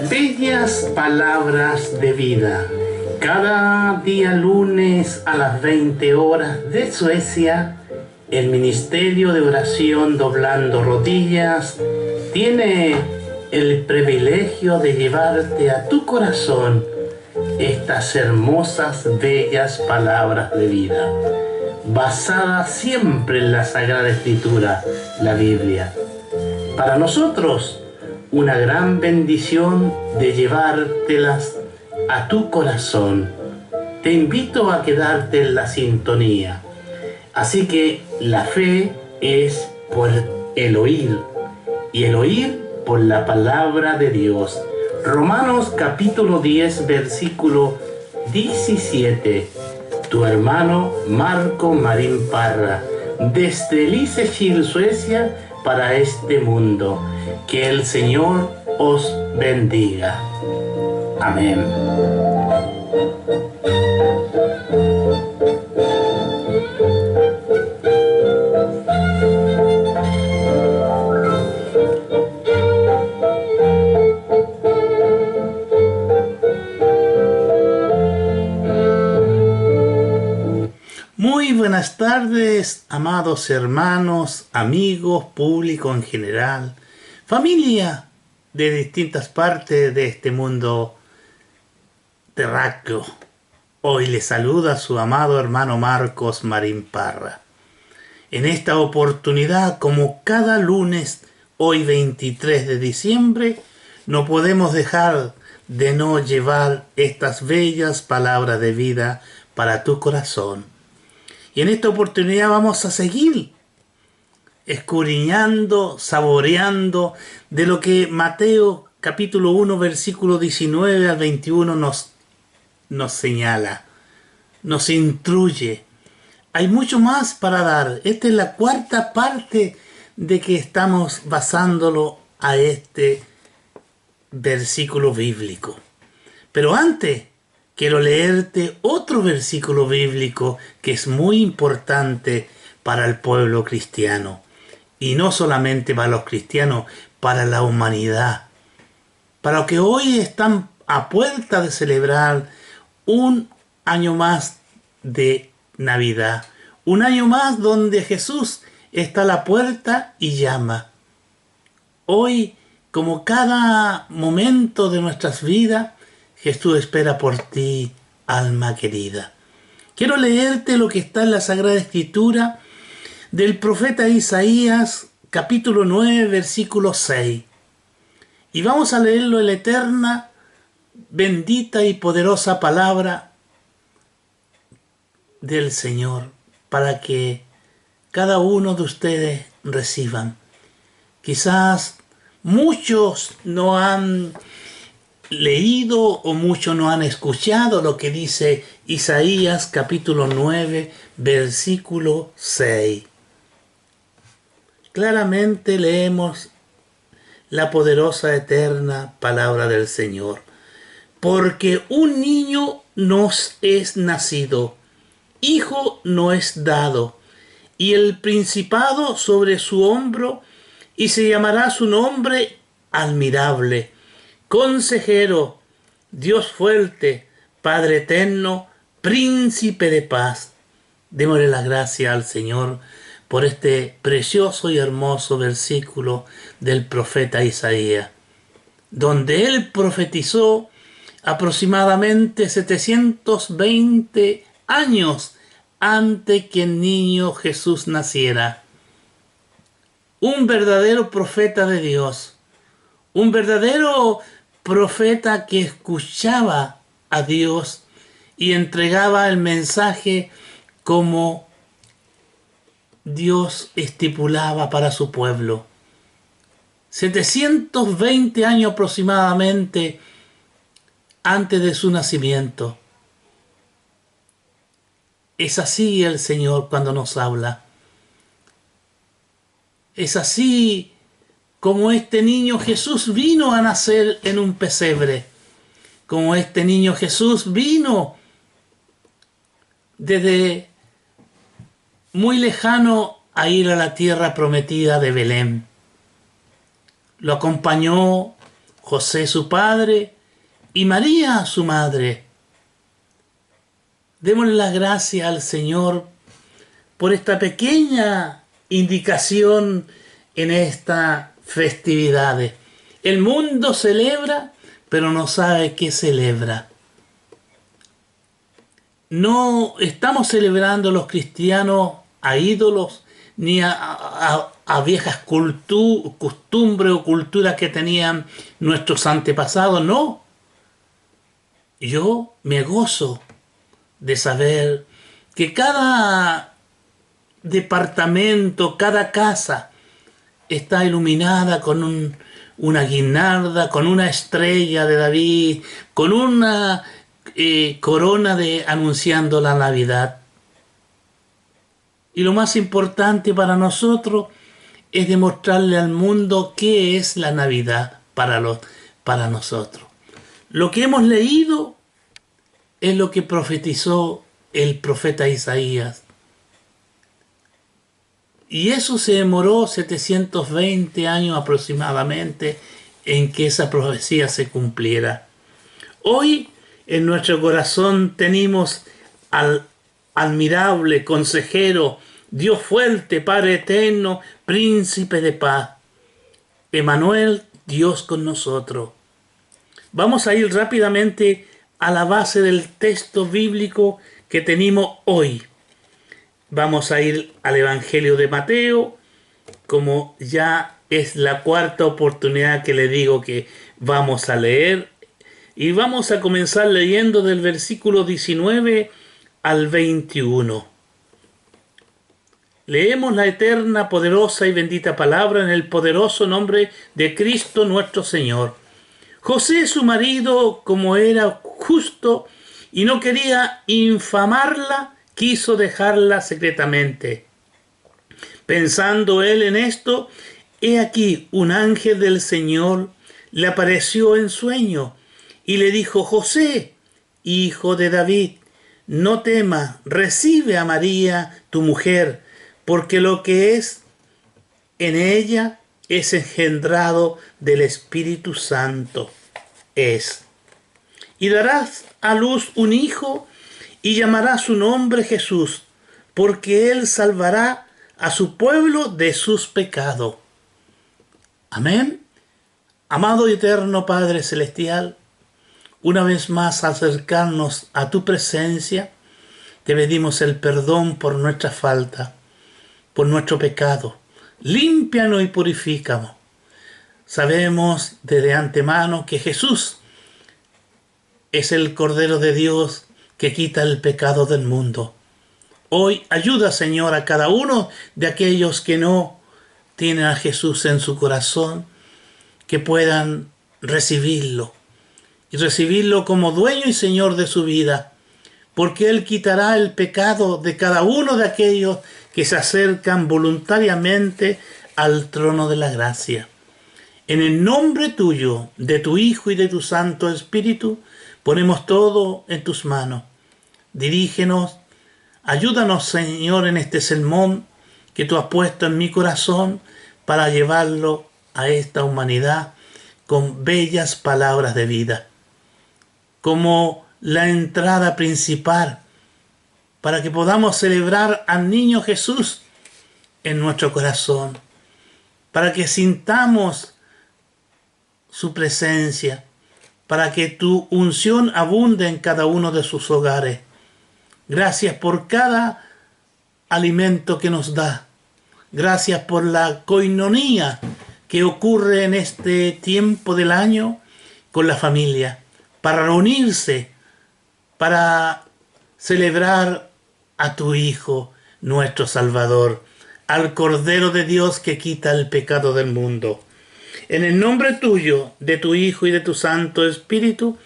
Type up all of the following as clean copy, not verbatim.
Bellas palabras de vida. Cada día lunes a las 20 horas de Suecia, el Ministerio de Oración Doblando Rodillas tiene el privilegio de llevarte a tu corazón estas hermosas, bellas palabras de vida, basadas siempre en la Sagrada Escritura, la Biblia. Para nosotros, una gran bendición de llevártelas a tu corazón. Te invito a quedarte en la sintonía. Así que la fe es por el oír, y el oír por la palabra de Dios. Romanos capítulo 10, versículo 17. Tu hermano Marco Marín Parra, desde Lysekil, Suecia, para este mundo. Que el Señor os bendiga. Amén. Muy buenas tardes, amados hermanos, amigos, público en general, familia de distintas partes de este mundo terráqueo. Hoy les saluda su amado hermano Marcos Marín Parra. En esta oportunidad, como cada lunes, hoy 23 de diciembre, no podemos dejar de no llevar estas bellas palabras de vida para tu corazón. Y en esta oportunidad vamos a seguir escudriñando, saboreando de lo que Mateo capítulo 1 versículo 19 al 21 nos señala, nos instruye. Hay mucho más para dar. Esta es la cuarta parte de que estamos basándolo a este versículo bíblico. Pero antes quiero leerte otro versículo bíblico que es muy importante para el pueblo cristiano. Y no solamente para los cristianos, para la humanidad. Para los que hoy están a puerta de celebrar un año más de Navidad. Un año más donde Jesús está a la puerta y llama. Hoy, como cada momento de nuestras vidas, Jesús espera por ti, alma querida. Quiero leerte lo que está en la Sagrada Escritura del profeta Isaías, capítulo 9, versículo 6. Y vamos a leerlo en la eterna, bendita y poderosa palabra del Señor, para que cada uno de ustedes reciban. Quizás muchos no han leído o muchos no han escuchado lo que dice Isaías capítulo 9 versículo 6. Claramente leemos la poderosa eterna palabra del Señor. Porque un niño nos es nacido, hijo no es dado, y el principado sobre su hombro, y se llamará su nombre admirable, Consejero, Dios fuerte, Padre eterno, Príncipe de paz. Démosle las gracias al Señor por este precioso y hermoso versículo del profeta Isaías, donde él profetizó aproximadamente 720 años antes que el niño Jesús naciera. Un verdadero profeta de Dios, un verdadero profeta que escuchaba a Dios y entregaba el mensaje como Dios estipulaba para su pueblo. 720 años aproximadamente antes de su nacimiento. Es así el Señor cuando nos habla. Es así como este niño Jesús vino a nacer en un pesebre. Como este niño Jesús vino desde muy lejano a ir a la tierra prometida de Belén. Lo acompañó José su padre y María su madre. Démosle las gracias al Señor por esta pequeña indicación en estas festividades. El mundo celebra, pero no sabe qué celebra. No estamos celebrando los cristianos a ídolos ni a viejas costumbres o culturas que tenían nuestros antepasados, no. Yo me gozo de saber que cada departamento, cada casa está iluminada con una guirnalda, con una estrella de David, con una corona anunciando la Navidad. Y lo más importante para nosotros es demostrarle al mundo qué es la Navidad para nosotros. Lo que hemos leído es lo que profetizó el profeta Isaías. Y eso se demoró 720 años aproximadamente en que esa profecía se cumpliera. Hoy en nuestro corazón tenemos al admirable consejero, Dios fuerte, Padre eterno, príncipe de paz. Emmanuel, Dios con nosotros. Vamos a ir rápidamente a la base del texto bíblico que tenemos hoy. Vamos a ir al Evangelio de Mateo, como ya es la cuarta oportunidad que le digo que vamos a leer. Y vamos a comenzar leyendo del versículo 19 al 21. Leemos la eterna, poderosa y bendita palabra en el poderoso nombre de Cristo nuestro Señor. José, su marido, como era justo y no quería infamarla, quiso dejarla secretamente. Pensando él en esto, he aquí un ángel del Señor le apareció en sueño y le dijo: José, hijo de David, no temas, recibe a María, tu mujer, porque lo que es en ella es engendrado del Espíritu Santo. Y darás a luz un hijo y llamará su nombre Jesús, porque él salvará a su pueblo de sus pecados. Amén. Amado y eterno Padre Celestial, una vez más acercarnos a tu presencia, te pedimos el perdón por nuestra falta, por nuestro pecado. Límpianos y purifícanos. Sabemos desde antemano que Jesús es el Cordero de Dios que quita el pecado del mundo. Hoy ayuda, Señor, a cada uno de aquellos que no tienen a Jesús en su corazón, que puedan recibirlo y recibirlo como dueño y Señor de su vida, porque Él quitará el pecado de cada uno de aquellos que se acercan voluntariamente al trono de la gracia. En el nombre tuyo, de tu Hijo y de tu Santo Espíritu, ponemos todo en tus manos. Dirígenos, ayúdanos, Señor, en este sermón que tú has puesto en mi corazón para llevarlo a esta humanidad con bellas palabras de vida, como la entrada principal para que podamos celebrar al niño Jesús en nuestro corazón, para que sintamos su presencia, para que tu unción abunde en cada uno de sus hogares. Gracias por cada alimento que nos da. Gracias por la coinonía que ocurre en este tiempo del año con la familia, para reunirse, para celebrar a tu Hijo, nuestro Salvador, al Cordero de Dios que quita el pecado del mundo. En el nombre tuyo, de tu Hijo y de tu Santo Espíritu,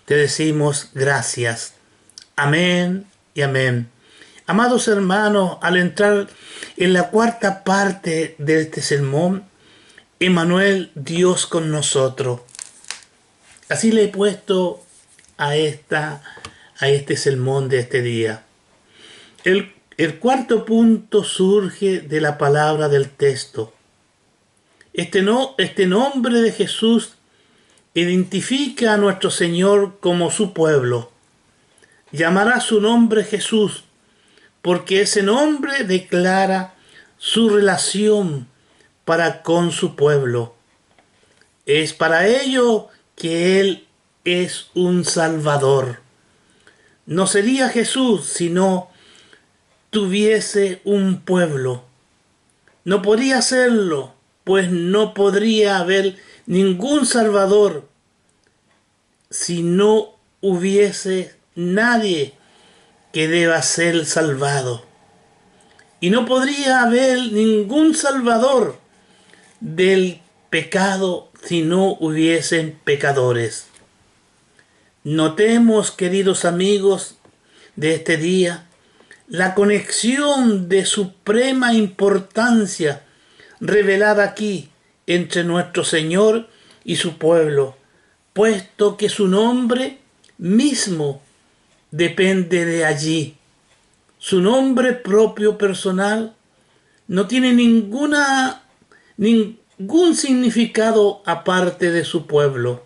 te decimos gracias. Amén y amén. Amados hermanos, al entrar en la cuarta parte de este sermón, Emmanuel, Dios con nosotros. Así le he puesto a este sermón de este día. El cuarto punto surge de la palabra del texto. Este nombre de Jesús identifica a nuestro Señor como su pueblo. Llamará su nombre Jesús, porque ese nombre declara su relación para con su pueblo. Es para ello que Él es un Salvador. No sería Jesús si no tuviese un pueblo. No podría serlo, pues no podría haber ningún Salvador si no hubiese nadie que deba ser salvado. Y no podría haber ningún Salvador del pecado si no hubiesen pecadores. Notemos, queridos amigos de este día, la conexión de suprema importancia revelada aquí entre nuestro Señor y su pueblo, puesto que su nombre mismo depende de allí. Su nombre propio personal no tiene ningún significado aparte de su pueblo.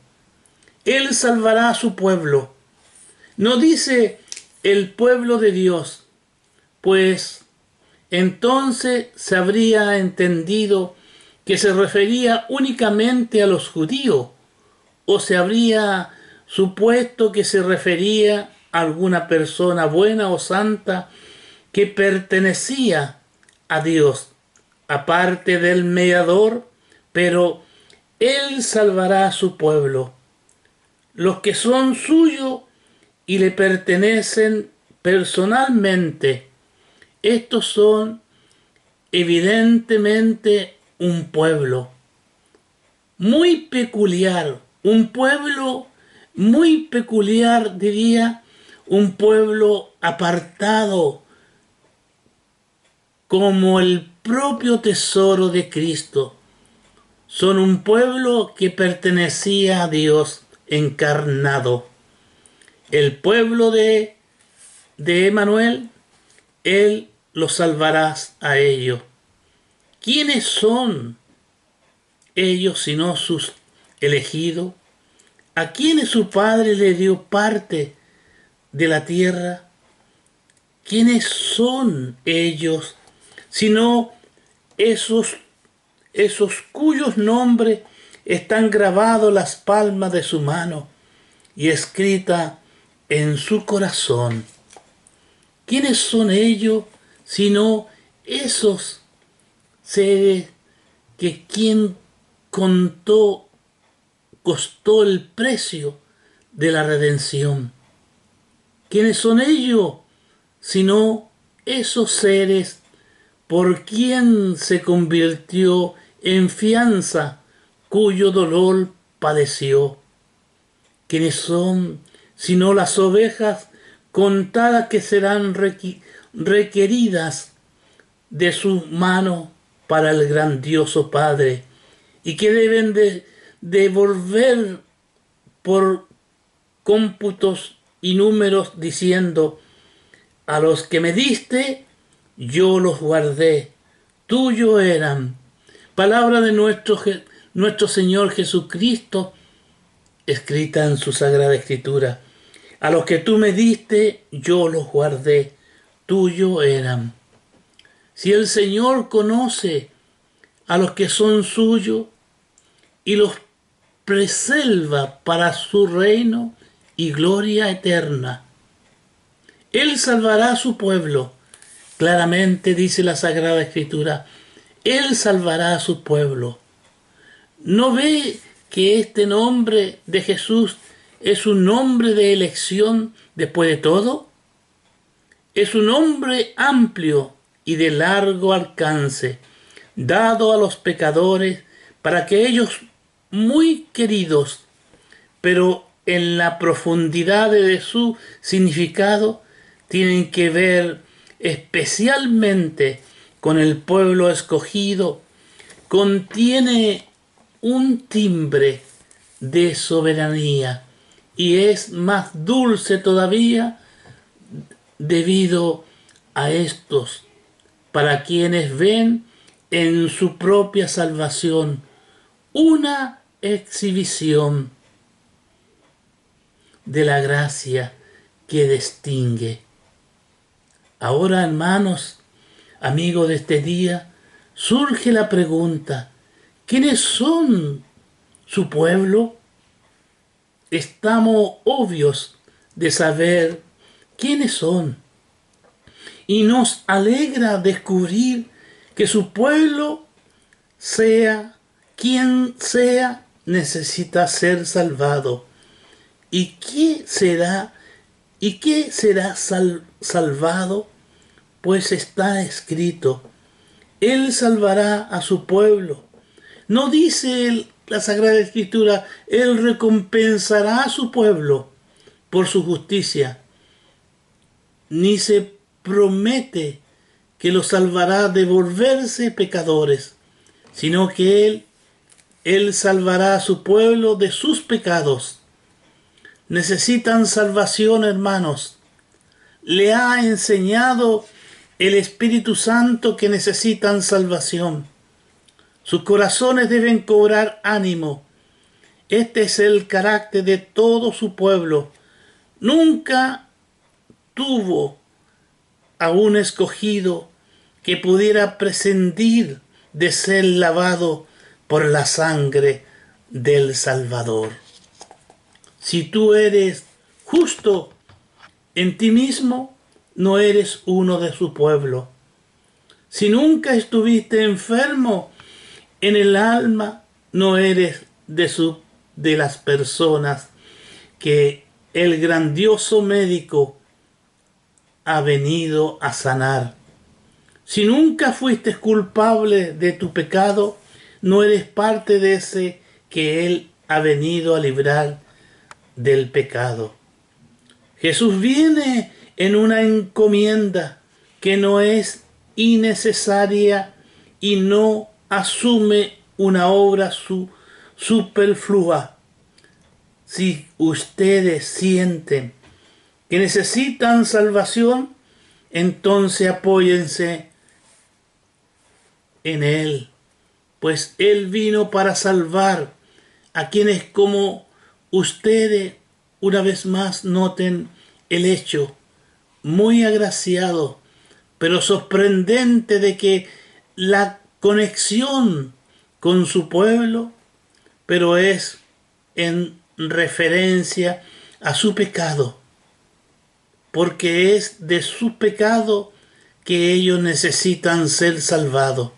Él salvará a su pueblo. No dice el pueblo de Dios, pues entonces se habría entendido que se refería únicamente a los judíos, o se habría supuesto que se refería a alguna persona buena o santa que pertenecía a Dios, aparte del mediador, pero Él salvará a su pueblo, los que son suyos y le pertenecen personalmente. Estos son evidentemente un pueblo muy peculiar, un pueblo muy peculiar, diría, un pueblo apartado como el propio tesoro de Cristo. Son un pueblo que pertenecía a Dios encarnado. El pueblo de Emmanuel, Él los salvarás a ellos. ¿Quiénes son ellos sino sus elegidos? ¿A quienes su Padre le dio parte de la tierra? ¿Quiénes son ellos sino esos cuyos nombres están grabados en las palmas de su mano y escrita en su corazón? ¿Quiénes son ellos sino esos seres que quien costó el precio de la redención? ¿Quiénes son ellos sino esos seres por quien se convirtió en fianza, cuyo dolor padeció? ¿Quiénes son sino las ovejas contadas que serán requeridas de su mano para el grandioso Padre, y que deben de devolver por cómputos y números, diciendo: a los que me diste, yo los guardé, tuyo eran? Palabra de nuestro Señor Jesucristo, escrita en su Sagrada Escritura. A los que tú me diste, yo los guardé, tuyo eran. Si el Señor conoce a los que son suyos y los preserva para su reino y gloria eterna, Él salvará a su pueblo. Claramente dice la Sagrada Escritura, Él salvará a su pueblo. ¿No ve que este nombre de Jesús es un nombre de elección después de todo? Es un nombre amplio y de largo alcance, dado a los pecadores para que ellos, muy queridos, pero en la profundidad de su significado, tienen que ver especialmente con el pueblo escogido, contiene un timbre de soberanía y es más dulce todavía debido a estos, para quienes ven en su propia salvación una exhibición de la gracia que distingue. Ahora, hermanos, amigos de este día, surge la pregunta: ¿quiénes son su pueblo? Estamos obvios de saber quiénes son, y nos alegra descubrir que su pueblo, sea quien sea, necesita ser salvado. ¿Y qué será? ¿Y qué será salvado? Pues está escrito: Él salvará a su pueblo. No dice la Sagrada Escritura: Él recompensará a su pueblo por su justicia. Ni se promete que los salvará de volverse pecadores, sino que Él salvará a su pueblo de sus pecados. Necesitan salvación, hermanos. Le ha enseñado el Espíritu Santo que necesitan salvación. Sus corazones deben cobrar ánimo. Este es el carácter de todo su pueblo. Nunca tuvo a un escogido que pudiera prescindir de ser lavado por la sangre del Salvador. Si tú eres justo en ti mismo, no eres uno de su pueblo. Si nunca estuviste enfermo en el alma, no eres de las personas que el grandioso médico ha venido a sanar. Si nunca fuiste culpable de tu pecado, no eres parte de ese que Él ha venido a librar del pecado. Jesús viene en una encomienda que no es innecesaria y no asume una obra superflua. Si ustedes sienten que necesitan salvación, entonces apóyense en Él, pues Él vino para salvar a quienes como ustedes, una vez más, noten el hecho muy agraciado, pero sorprendente de que la conexión con su pueblo, pero es en referencia a su pecado, porque es de su pecado que ellos necesitan ser salvados.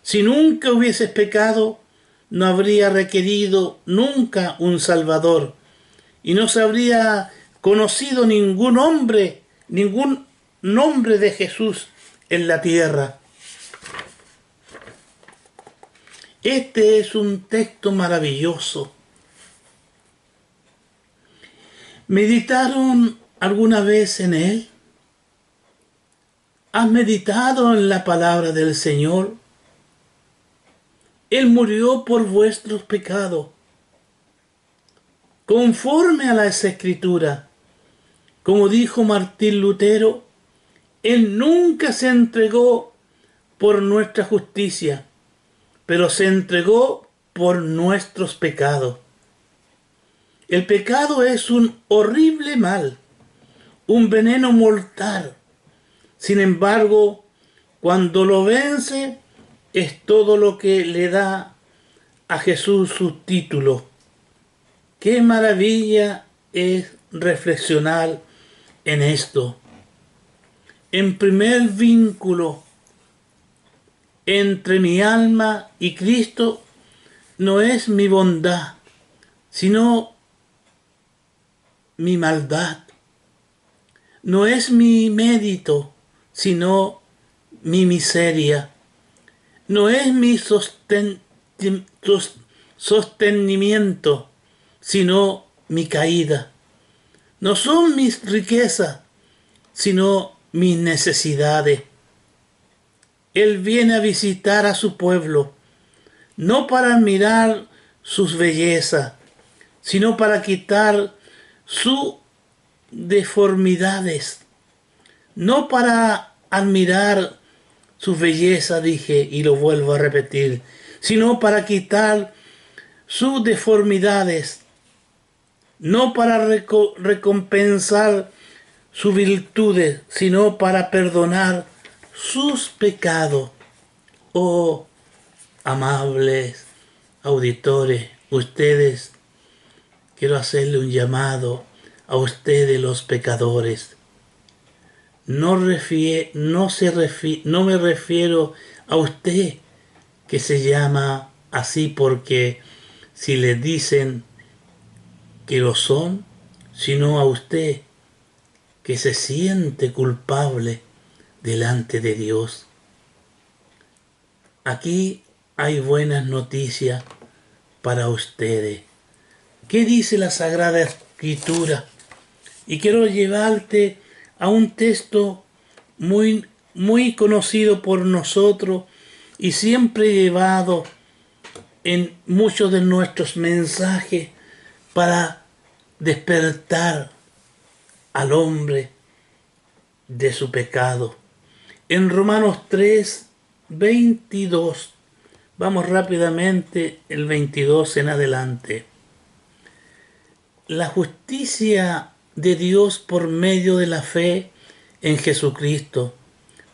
Si nunca hubieses pecado, no habría requerido nunca un Salvador, y no se habría conocido ningún nombre de Jesús en la tierra. Este es un texto maravilloso. ¿Meditaron alguna vez en él? ¿Has meditado en la palabra del Señor? Él murió por vuestros pecados, conforme a las Escrituras. Como dijo Martín Lutero, Él nunca se entregó por nuestra justicia, pero se entregó por nuestros pecados. El pecado es un horrible mal, un veneno mortal. Sin embargo, cuando lo vence, es todo lo que le da a Jesús su título. Qué maravilla es reflexionar en esto. En primer vínculo entre mi alma y Cristo no es mi bondad, sino mi maldad. No es mi mérito, sino mi miseria. No es mi sostenimiento, sino mi caída. No son mis riquezas, sino mis necesidades. Él viene a visitar a su pueblo, no para admirar sus bellezas, sino para quitar sus deformidades. No para admirar su belleza, dije, y lo vuelvo a repetir, sino para quitar sus deformidades. no para recompensar sus virtudes, sino para perdonar sus pecados. Oh, amables auditores, ustedes, quiero hacerle un llamado a ustedes los pecadores. No me refiero a usted que se llama así porque si le dicen que lo son, sino a usted que se siente culpable delante de Dios. Aquí hay buenas noticias para ustedes. ¿Qué dice la Sagrada Escritura? Y quiero llevarte a un texto muy conocido por nosotros y siempre llevado en muchos de nuestros mensajes para despertar al hombre de su pecado. En Romanos 3, 22, vamos rápidamente el 22 en adelante. La justicia de Dios por medio de la fe en Jesucristo,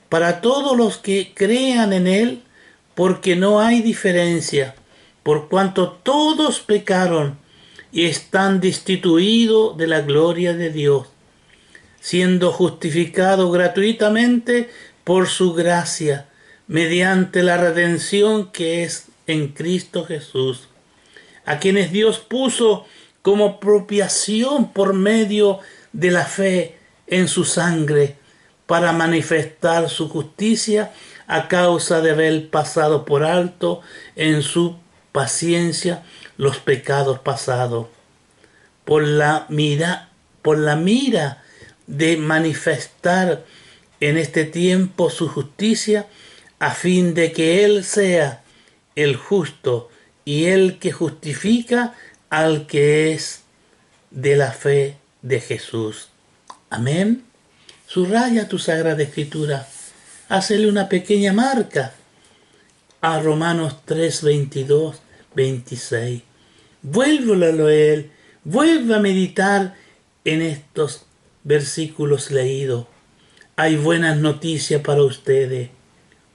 para todos los que crean en Él, porque no hay diferencia, por cuanto todos pecaron y están destituidos de la gloria de Dios, siendo justificados gratuitamente por su gracia, mediante la redención que es en Cristo Jesús, a quienes Dios puso como propiciación por medio de la fe en su sangre, para manifestar su justicia a causa de haber pasado por alto en su paciencia los pecados pasados, por la mira de manifestar en este tiempo su justicia, a fin de que Él sea el justo y el que justifica al que es de la fe de Jesús. Amén. Subraya tu Sagrada Escritura. Hazle una pequeña marca a Romanos 3, 22, 26. Vuélvelo a leer, vuelve a meditar en estos versículos leídos. Hay buenas noticias para ustedes.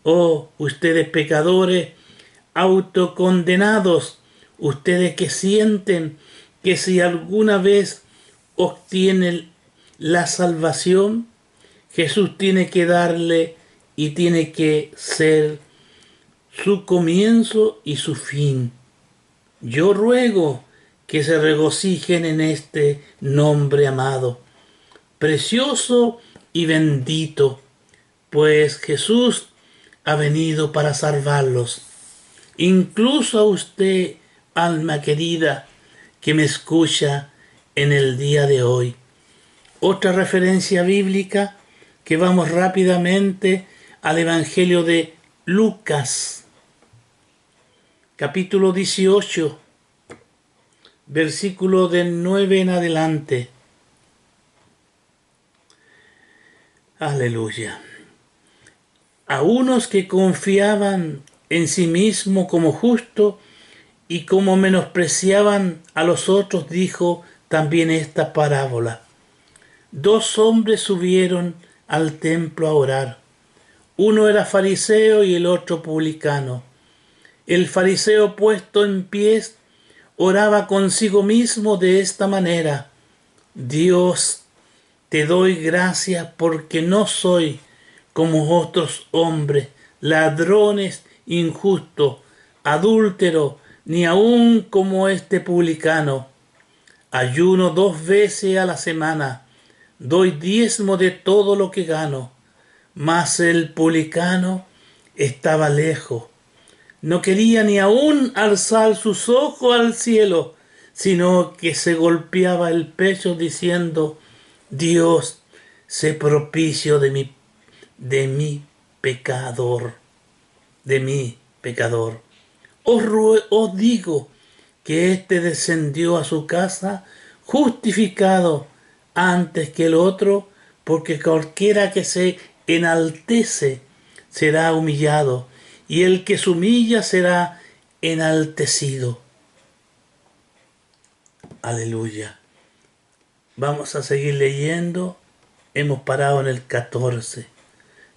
Oh, ustedes pecadores, autocondenados, ustedes que sienten que si alguna vez obtienen la salvación, Jesús tiene que darle y tiene que ser su comienzo y su fin. Yo ruego que se regocijen en este nombre amado, precioso y bendito, pues Jesús ha venido para salvarlos. Incluso a usted, alma querida, que me escucha en el día de hoy. Otra referencia bíblica que vamos rápidamente al Evangelio de Lucas, capítulo 18, versículo del 9 en adelante. Aleluya. A unos que confiaban en sí mismos como justos y como menospreciaban a los otros, dijo también esta parábola. Dos hombres subieron al templo a orar. Uno era fariseo y el otro publicano. El fariseo, puesto en pies, oraba consigo mismo de esta manera: Dios, te doy gracias porque no soy como otros hombres, ladrones, injustos, adúlteros, ni aun como este publicano. Ayuno 2 veces a la semana, doy diezmo de todo lo que gano. Mas el publicano estaba lejos, no quería ni aun alzar sus ojos al cielo, sino que se golpeaba el pecho diciendo: Dios, sé propicio de mi pecador, de mi pecador. Os digo que éste descendió a su casa justificado antes que el otro, porque cualquiera que se enaltece será humillado, y el que se humilla será enaltecido. Aleluya. Vamos a seguir leyendo. Hemos parado en el 14.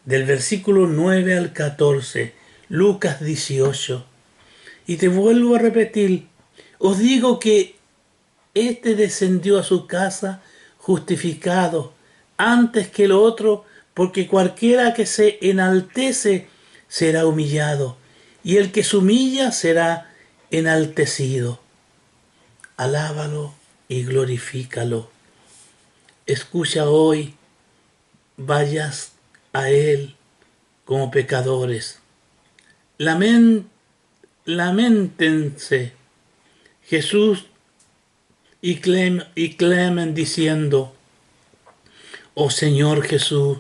Del versículo 9 al 14. Lucas 18. Y te vuelvo a repetir. Os digo que éste descendió a su casa justificado antes que el otro, porque cualquiera que se enaltece será humillado, y el que se humilla será enaltecido. Alábalo y glorifícalo. Escucha hoy, vayas a Él como pecadores. Lamentense Jesús y clamen diciendo: oh Señor Jesús,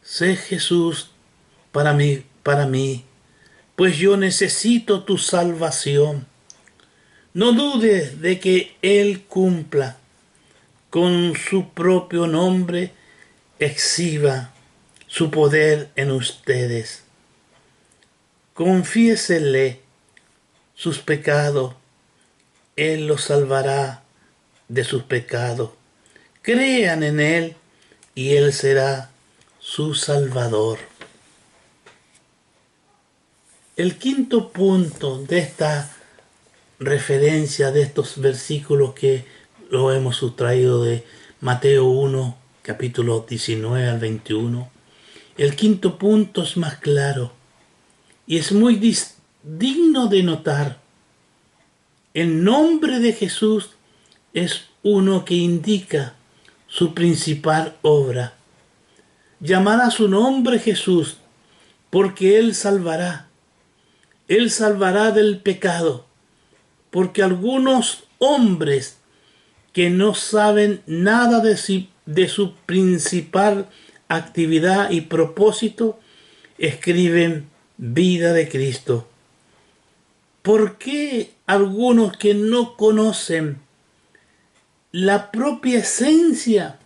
sé Jesús para mí, pues yo necesito tu salvación. No dudes de que Él cumpla con su propio nombre, exhiba su poder en ustedes. Confiésenle sus pecados, Él los salvará de sus pecados. Crean en Él y Él será su Salvador. El quinto punto de esta referencia, de estos versículos que lo hemos sustraído de Mateo 1, capítulo 19 al 21, el quinto punto es más claro y es muy digno de notar. El nombre de Jesús es uno que indica su principal obra. Llamará su nombre Jesús porque Él salvará. Él salvará del pecado, porque algunos hombres que no saben nada de su principal actividad y propósito escriben vida de Cristo. ¿Por qué algunos que no conocen la propia esencia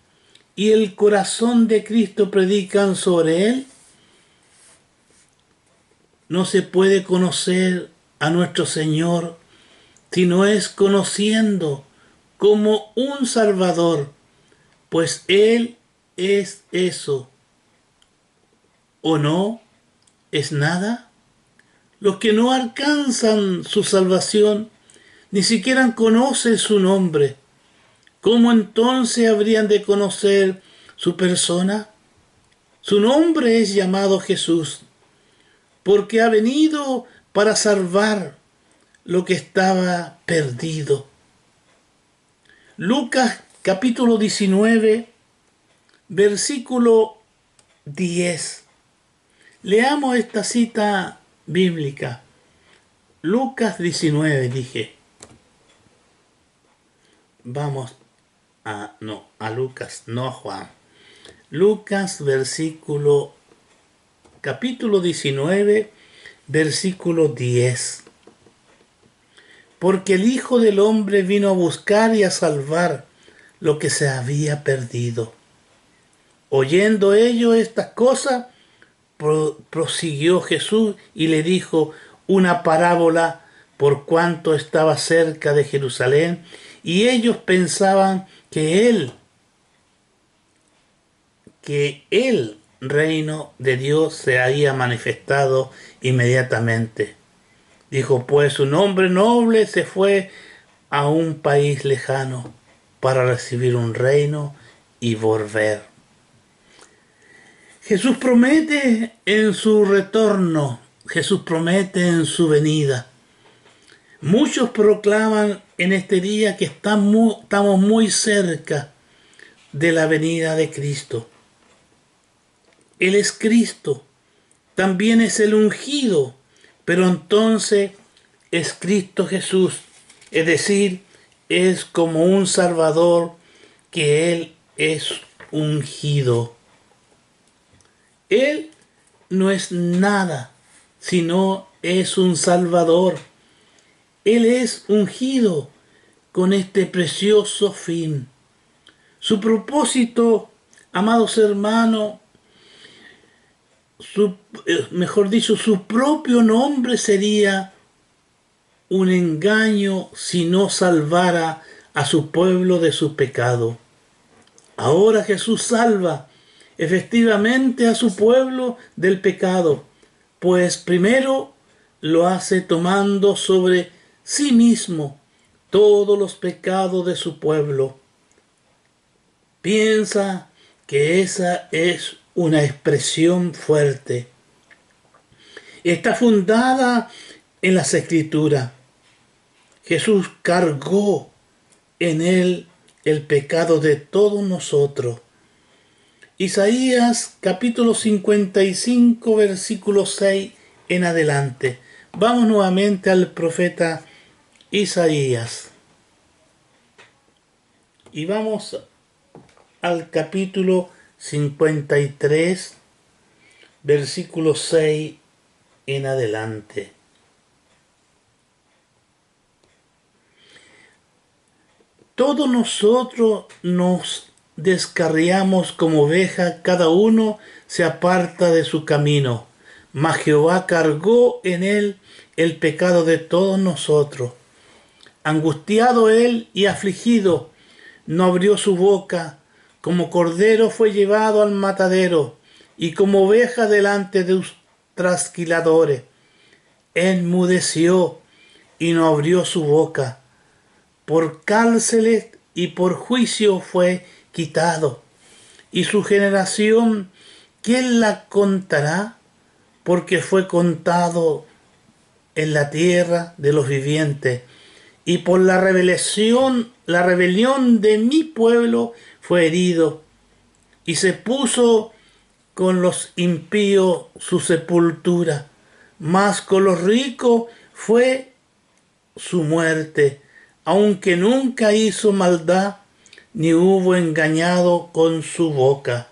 y el corazón de Cristo predican sobre Él? No se puede conocer a nuestro Señor si no es conociendo como un Salvador, pues Él es eso. ¿O no es nada? Los que no alcanzan su salvación ni siquiera conocen su nombre. ¿Cómo entonces habrían de conocer su persona? Su nombre es llamado Jesús, porque ha venido para salvar lo que estaba perdido. Lucas capítulo 19, versículo 10. Leamos esta cita bíblica. Lucas 19, dije. Vamos a Lucas, no a Juan. Lucas capítulo 19, versículo 10. Porque el Hijo del Hombre vino a buscar y a salvar lo que se había perdido. Oyendo ellos estas cosas, prosiguió Jesús y le dijo una parábola por cuanto estaba cerca de Jerusalén, y ellos pensaban que el reino de Dios se había manifestado inmediatamente. Dijo pues: un hombre noble se fue a un país lejano para recibir un reino y volver. Jesús promete en su retorno, Jesús promete en su venida. Muchos proclaman en este día que estamos muy cerca de la venida de Cristo. Él es Cristo, también es el ungido, pero entonces es Cristo Jesús, es decir, es como un Salvador que Él es ungido. Él no es nada, sino es un Salvador. Él es ungido con este precioso fin. Su propósito, amados hermanos, mejor dicho, su propio nombre sería un engaño si no salvara a su pueblo de su pecado. Ahora Jesús salva efectivamente a su pueblo del pecado, pues primero lo hace tomando sobre sí mismo todos los pecados de su pueblo. Piensa que esa es una expresión fuerte. Está fundada en las Escrituras. Jesús cargó en él el pecado de todos nosotros. Isaías capítulo 55, versículo 6 en adelante. Vamos nuevamente al profeta Isaías. Y vamos al capítulo 53, versículo 6 en adelante. Todos nosotros nos descarriamos como ovejas, cada uno se aparta de su camino, mas Jehová cargó en él el pecado de todos nosotros. Angustiado él y afligido, no abrió su boca, como cordero fue llevado al matadero, y como oveja delante de sus trasquiladores. Enmudeció y no abrió su boca. Por cárceles y por juicio fue quitado. Y su generación, ¿quién la contará? Porque fue contado en la tierra de los vivientes. Y por la rebelión de mi pueblo fue herido. Y se puso con los impíos su sepultura. Mas con los ricos fue su muerte, aunque nunca hizo maldad, ni hubo engañado con su boca.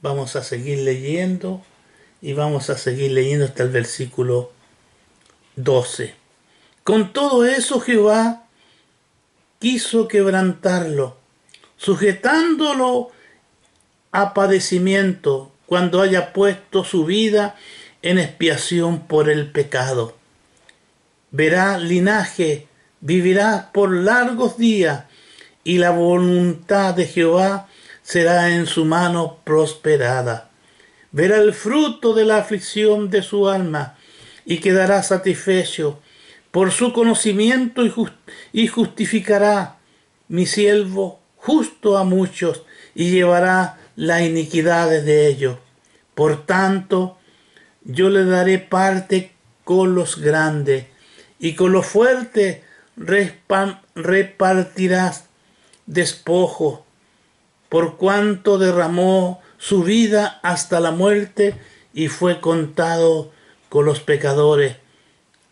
Vamos a seguir leyendo y vamos a seguir leyendo hasta el versículo 12. Con todo eso Jehová quiso quebrantarlo, sujetándolo a padecimiento cuando haya puesto su vida en expiación por el pecado. Verá linaje, vivirá por largos días, y la voluntad de Jehová será en su mano prosperada. Verá el fruto de la aflicción de su alma, y quedará satisfecho por su conocimiento, y justificará mi siervo justo a muchos, y llevará las iniquidades de ellos. Por tanto, yo le daré parte con los grandes, y con los fuertes repartirás despojo, por cuanto derramó su vida hasta la muerte y fue contado con los pecadores.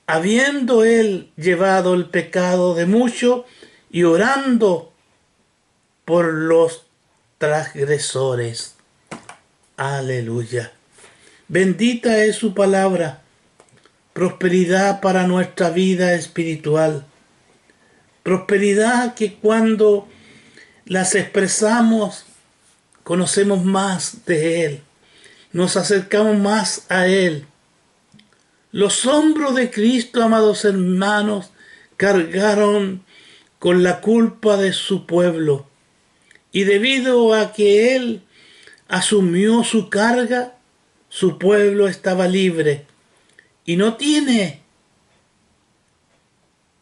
Habiendo él llevado el pecado de muchos y orando por los transgresores. Aleluya. Bendita es su palabra. Prosperidad para nuestra vida espiritual. Prosperidad que cuando las expresamos conocemos más de Él. Nos acercamos más a Él. Los hombros de Cristo, amados hermanos, cargaron con la culpa de su pueblo. Y debido a que Él asumió su carga, su pueblo estaba libre. Y no tiene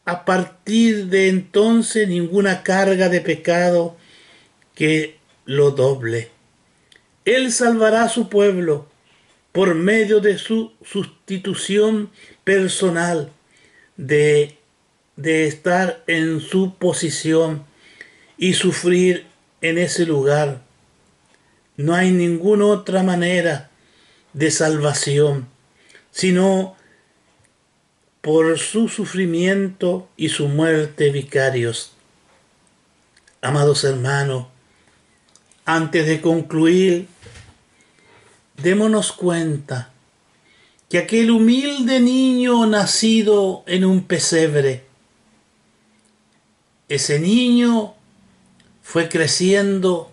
a partir de entonces ninguna carga de pecado que lo doble. Él salvará a su pueblo por medio de su sustitución personal, de estar en su posición y sufrir en ese lugar. No hay ninguna otra manera de salvación, sino por su sufrimiento y su muerte vicarios. Amados hermanos, antes de concluir, démonos cuenta que aquel humilde niño nacido en un pesebre, ese niño fue creciendo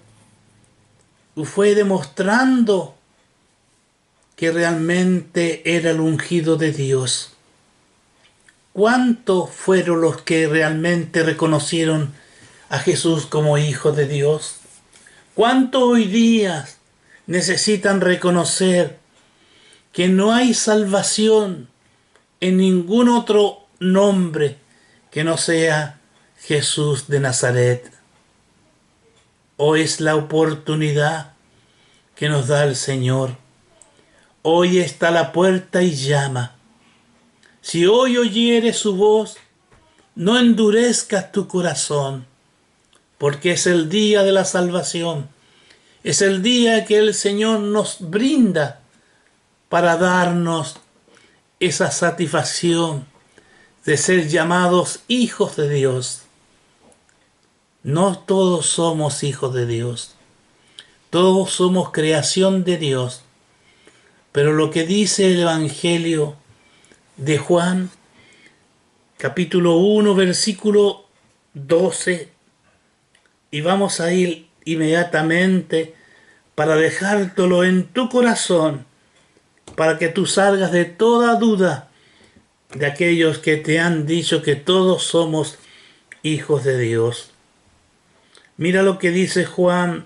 y fue demostrando que realmente era el ungido de Dios. ¿cuántos fueron los que realmente reconocieron a Jesús como Hijo de Dios? ¿Cuántos hoy día necesitan reconocer que no hay salvación en ningún otro nombre que no sea Jesús de Nazaret? Hoy es la oportunidad que nos da el Señor. Hoy está a la puerta y llama. Si hoy oyeres su voz, no endurezcas tu corazón, porque es el día de la salvación. Es el día que el Señor nos brinda para darnos esa satisfacción de ser llamados hijos de Dios. No todos somos hijos de Dios. Todos somos creación de Dios. Pero lo que dice el Evangelio de Juan, capítulo 1, versículo 12, y vamos a ir inmediatamente para dejártelo en tu corazón, para que tú salgas de toda duda de aquellos que te han dicho que todos somos hijos de Dios. Mira lo que dice Juan,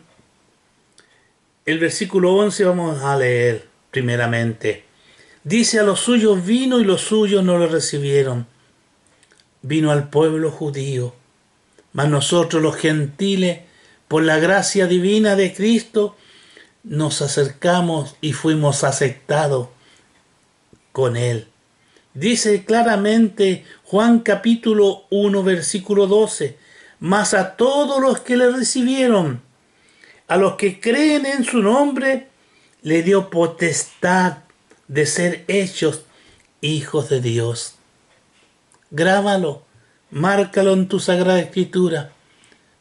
el versículo 11, vamos a leer primeramente. Dice: a los suyos vino y los suyos no lo recibieron. Vino al pueblo judío, mas nosotros los gentiles, por la gracia divina de Cristo, nos acercamos y fuimos aceptados con Él. Dice claramente Juan capítulo 1, versículo 12, mas a todos los que le recibieron, a los que creen en su nombre, le dio potestad de ser hechos hijos de Dios. Grábalo, márcalo en tu Sagrada Escritura,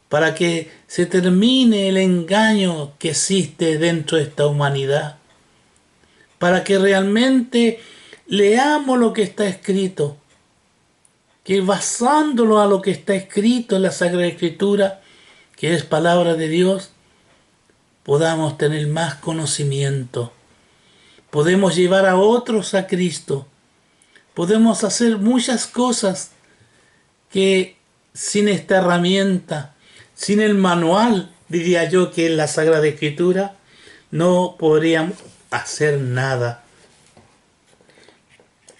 para que se termine el engaño que existe dentro de esta humanidad, para que realmente leamos lo que está escrito, que basándolo a lo que está escrito en la Sagrada Escritura, que es palabra de Dios, podamos tener más conocimiento, podemos llevar a otros a Cristo, podemos hacer muchas cosas que sin esta herramienta, sin el manual, diría yo, que es la Sagrada Escritura, no podríamos hacer nada.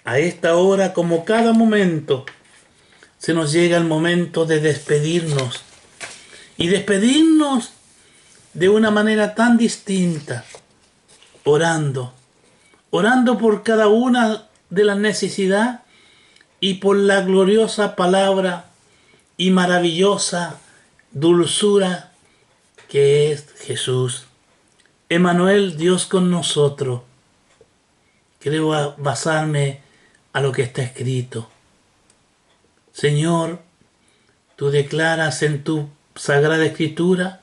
A esta hora, como cada momento, se nos llega el momento de despedirnos. Y despedirnos de una manera tan distinta, orando por cada una de las necesidades y por la gloriosa palabra y maravillosa dulzura que es Jesús. Emmanuel, Dios con nosotros. Quiero basarme a lo que está escrito. Señor, tú declaras en tu Sagrada Escritura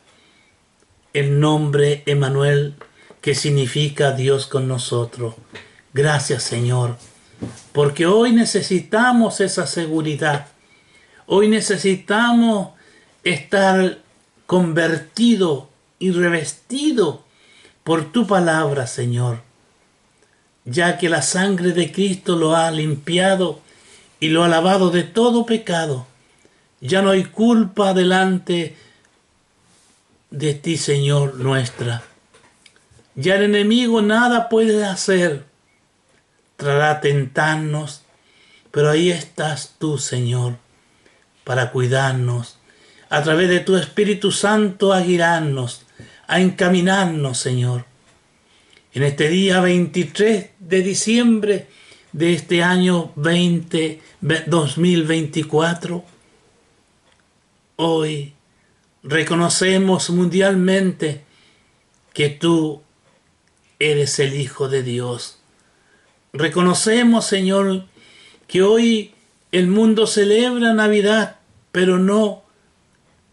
el nombre Emmanuel, que significa Dios con nosotros. Gracias, Señor, porque hoy necesitamos esa seguridad. Hoy necesitamos estar convertido y revestido por tu palabra, Señor, ya que la sangre de Cristo lo ha limpiado y lo ha lavado de todo pecado. Ya no hay culpa delante de ti, Señor, nuestra. Ya el enemigo nada puede hacer. Tratará de tentarnos, pero ahí estás tú, Señor, para cuidarnos, a través de tu Espíritu Santo a guiarnos, a encaminarnos, Señor. En este día 23 de diciembre de este año 2024, hoy reconocemos mundialmente que tú eres el Hijo de Dios. Reconocemos, Señor, que hoy el mundo celebra Navidad, pero no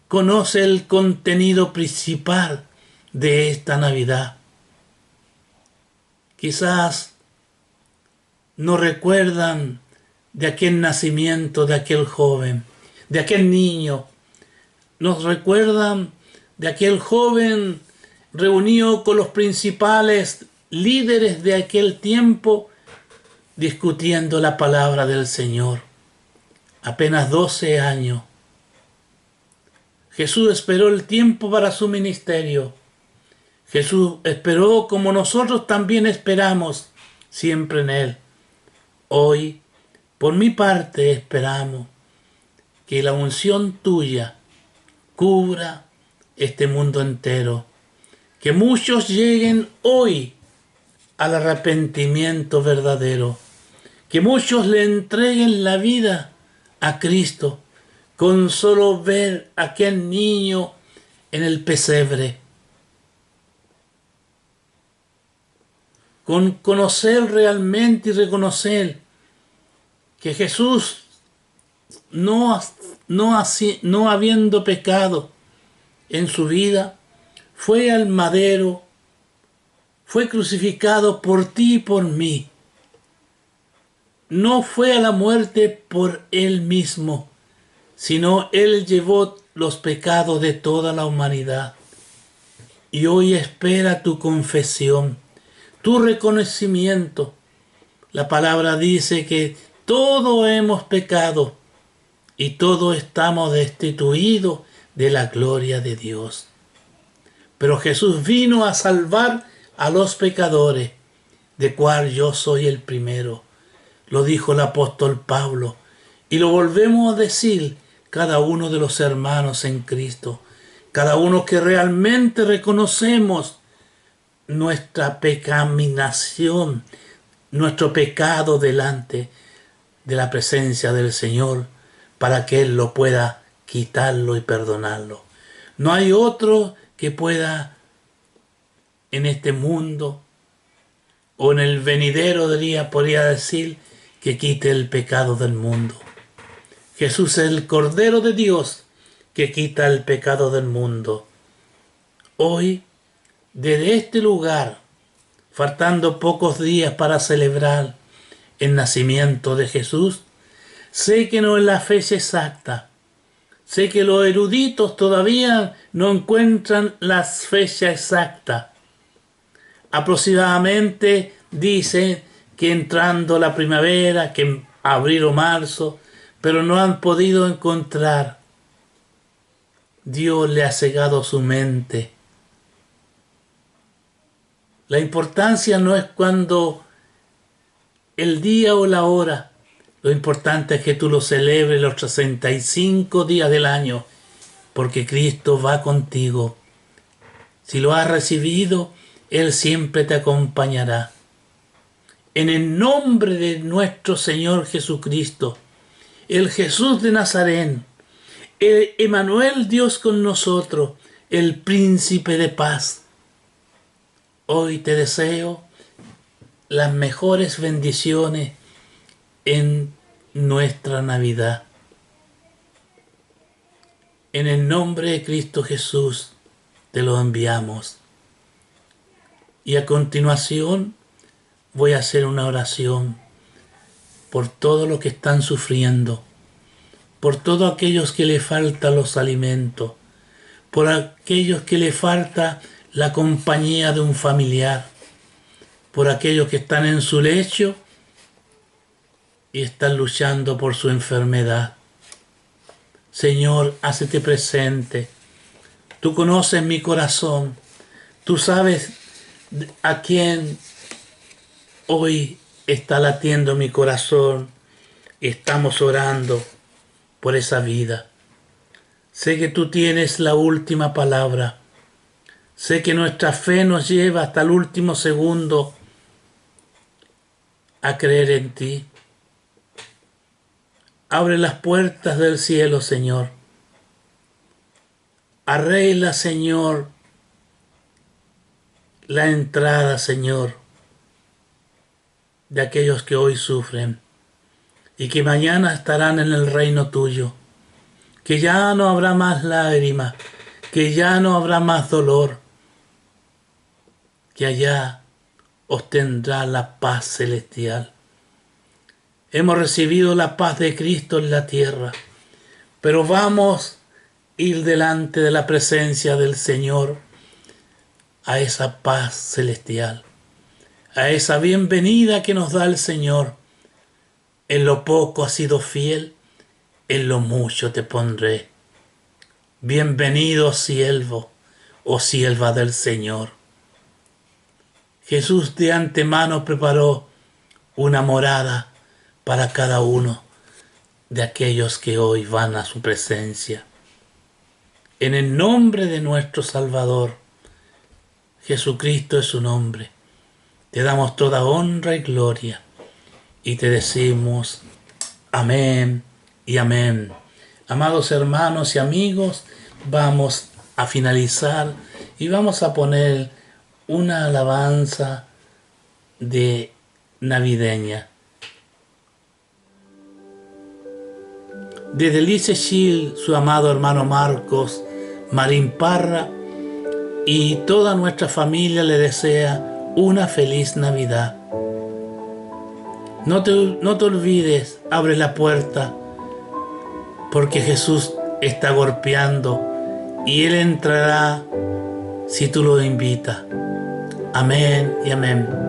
conoce el contenido principal de esta Navidad. Quizás no recuerdan de aquel nacimiento de aquel joven, de aquel niño. Nos recuerdan de aquel joven reunido con los principales líderes de aquel tiempo, discutiendo la palabra del Señor. apenas 12 años. Jesús esperó el tiempo para su ministerio. Jesús esperó como nosotros también esperamos siempre en Él. Hoy, por mi parte, esperamos que la unción tuya cubra este mundo entero. Que muchos lleguen hoy al arrepentimiento verdadero. Que muchos le entreguen la vida a Cristo con solo ver a aquel niño en el pesebre. Con conocer realmente y reconocer que Jesús, no habiendo pecado en su vida, fue al madero, fue crucificado por ti y por mí. No fue a la muerte por Él mismo, sino Él llevó los pecados de toda la humanidad. Y hoy espera tu confesión, tu reconocimiento. La palabra dice que todos hemos pecado y todos estamos destituidos de la gloria de Dios. Pero Jesús vino a salvar a los pecadores, de cual yo soy el primero. Lo dijo el apóstol Pablo y lo volvemos a decir cada uno de los hermanos en Cristo, cada uno que realmente reconocemos nuestra pecaminosidad, nuestro pecado delante de la presencia del Señor, para que Él lo pueda quitarlo y perdonarlo. No hay otro que pueda en este mundo o en el venidero día, podría decir, que quite el pecado del mundo. Jesús es el Cordero de Dios que quita el pecado del mundo. Hoy, desde este lugar, faltando pocos días para celebrar el nacimiento de Jesús, sé que no es la fecha exacta. Sé que los eruditos todavía no encuentran la fecha exacta. Aproximadamente dicen que entrando la primavera, que en abril o marzo, pero no han podido encontrar. Dios le ha cegado su mente. La importancia no es cuando el día o la hora. Lo importante es que tú lo celebres los 65 días del año, porque Cristo va contigo. Si lo has recibido, Él siempre te acompañará. En el nombre de nuestro Señor Jesucristo, el Jesús de Nazaret, el Emmanuel, Dios con nosotros, el Príncipe de paz. Hoy te deseo las mejores bendiciones en nuestra Navidad. En el nombre de Cristo Jesús te lo enviamos. Y a continuación voy a hacer una oración por todos los que están sufriendo, por todos aquellos que le faltan los alimentos, por aquellos que le falta la compañía de un familiar, por aquellos que están en su lecho y están luchando por su enfermedad. Señor, hácete presente. Tú conoces mi corazón. Tú sabes a quién hoy está latiendo mi corazón. Estamos orando por esa vida. Sé que tú tienes la última palabra. Sé que nuestra fe nos lleva hasta el último segundo a creer en ti. Abre las puertas del cielo, Señor. Arregla, Señor, la entrada, Señor, de aquellos que hoy sufren y que mañana estarán en el reino tuyo. Que ya no habrá más lágrimas, que ya no habrá más dolor, que allá obtendrá la paz celestial. Hemos recibido la paz de Cristo en la tierra, pero vamos a ir delante de la presencia del Señor a esa paz celestial, a esa bienvenida que nos da el Señor. En lo poco has sido fiel, en lo mucho te pondré. Bienvenido siervo o sierva del Señor. Jesús de antemano preparó una morada para cada uno de aquellos que hoy van a su presencia. En el nombre de nuestro Salvador, Jesucristo es su nombre, te damos toda honra y gloria y te decimos amén y amén. Amados hermanos y amigos, vamos a finalizar y vamos a poner una alabanza de navideña. Desde Lice Chil, su amado hermano Marcos, Marín Parra y toda nuestra familia le desea una feliz Navidad. No te olvides, abre la puerta, porque Jesús está golpeando y Él entrará si tú lo invitas. Amén y amén.